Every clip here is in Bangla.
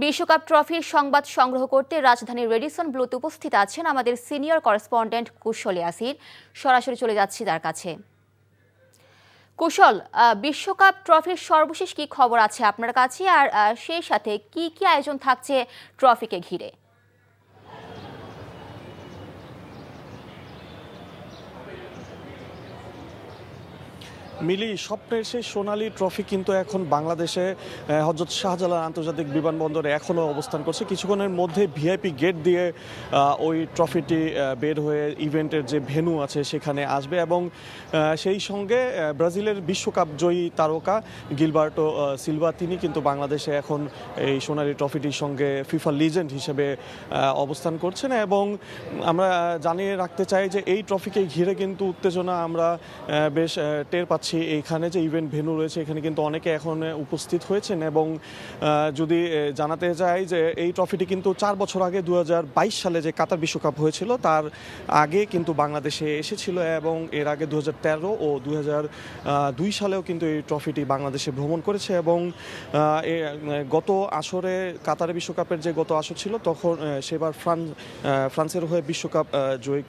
বিশ্বকাপ ট্রফির সংবাদ সংগ্রহ করতে রাজধানীর রেডিসন ব্লুতে উপস্থিত আছেন আমাদের সিনিয়র করেসপন্ডেন্ট কুশল ইয়াসির। সরাসরি চলে যাচ্ছি তার কাছে। কুশল, বিশ্বকাপ ট্রফির সর্বশেষ কি খবর আছে আপনার কাছে, আর সেই সাথে কি কি আয়োজন থাকছে ট্রফিকে ঘিরে? মিলি, স্বপ্নের সেই সোনালী ট্রফি কিন্তু এখন বাংলাদেশে হযরত শাহজালাল আন্তর্জাতিক বিমানবন্দরে এখনও অবস্থান করছে। কিছুক্ষণের মধ্যে ভিআইপি গেট দিয়ে ওই ট্রফিটি বের হয়ে ইভেন্টের যে ভেন্যু আছে সেখানে আসবে এবং সেই সঙ্গে ব্রাজিলের বিশ্বকাপ জয়ী তারকা গিলবার্টো সিলভা তিনি কিন্তু বাংলাদেশে এখন এই সোনালী ট্রফিটির সঙ্গে ফিফা লিজেন্ড হিসেবে অবস্থান করছেন। এবং আমরা জানিয়ে রাখতে চাই যে এই ট্রফিকে ঘিরে কিন্তু উত্তেজনা আমরা বেশ টের পাচ্ছি। এইখানে যে ইভেন্ট ভেন্যু রয়েছে এখানে কিন্তু অনেকে এখন উপস্থিত হয়েছেন এবং যদি জানাতে চাই যে এই ট্রফিটি কিন্তু 4 বছর আগে 2022 সালে যে কাতার বিশ্বকাপ হয়েছিল তার আগে কিন্তু বাংলাদেশে এসেছিল এবং এর আগে 2013 ও 2002 সালেও কিন্তু এই ট্রফিটি বাংলাদেশে ভ্রমণ করেছে। এবং গত আসরে কাতার বিশ্বকাপের যে গত আসর ছিল তখন সেবার ফ্রান্সের হয়ে বিশ্বকাপ জয়ী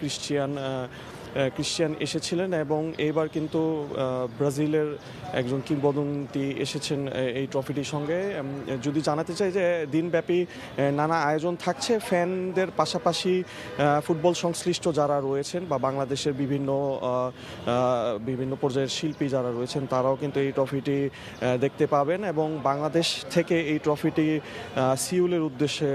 ক্রিশ্চিয়ান এসেছিলেন এবং এইবার কিন্তু ব্রাজিলের একজন কিংবদন্তি এসেছেন এই ট্রফিটির সঙ্গে। যদি জানাতে চাই যে দিনব্যাপী নানা আয়োজন থাকছে, ফ্যানদের পাশাপাশি ফুটবল সংশ্লিষ্ট যারা রয়েছেন বা বাংলাদেশের বিভিন্ন পর্যায়ের শিল্পী যারা রয়েছেন তারাও কিন্তু এই ট্রফিটি দেখতে পাবেন এবং বাংলাদেশ থেকে এই ট্রফিটি সিউলের উদ্দেশ্যে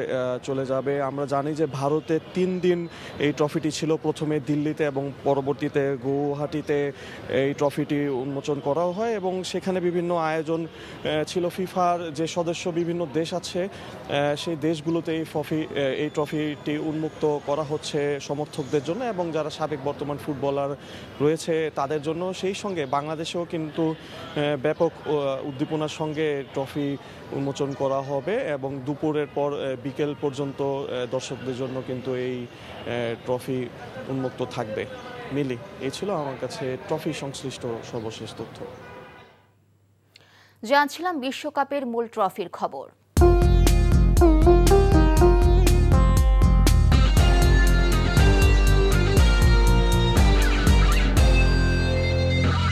চলে যাবে। আমরা জানি যে ভারতে 3 দিন এই ট্রফিটি ছিল, প্রথমে দিল্লিতে এবং পরবর্তীতে গৌহাটিতে এই ট্রফিটি উন্মোচন করা হয় এবং সেখানে বিভিন্ন আয়োজন ছিল। ফিফার যে সদস্য বিভিন্ন দেশ আছে সেই দেশগুলোতে এই ট্রফিটি উন্মুক্ত করা হচ্ছে সমর্থকদের জন্য এবং যারা সাবেক বর্তমান ফুটবলার রয়েছে তাদের জন্য। সেই সঙ্গে বাংলাদেশেও কিন্তু ব্যাপক উদ্দীপনার সঙ্গে ট্রফি উন্মোচন করা হবে এবং দুপুরের পর বিকেল পর্যন্ত দর্শকদের জন্য কিন্তু এই ট্রফি উন্মুক্ত থাকবে। মিলি, এই ছিল আমার কাছে ট্রফি সংশ্লিষ্ট সর্বশেষ তথ্য। জানছিলাম বিশ্বকাপের মূল ট্রফির খবর।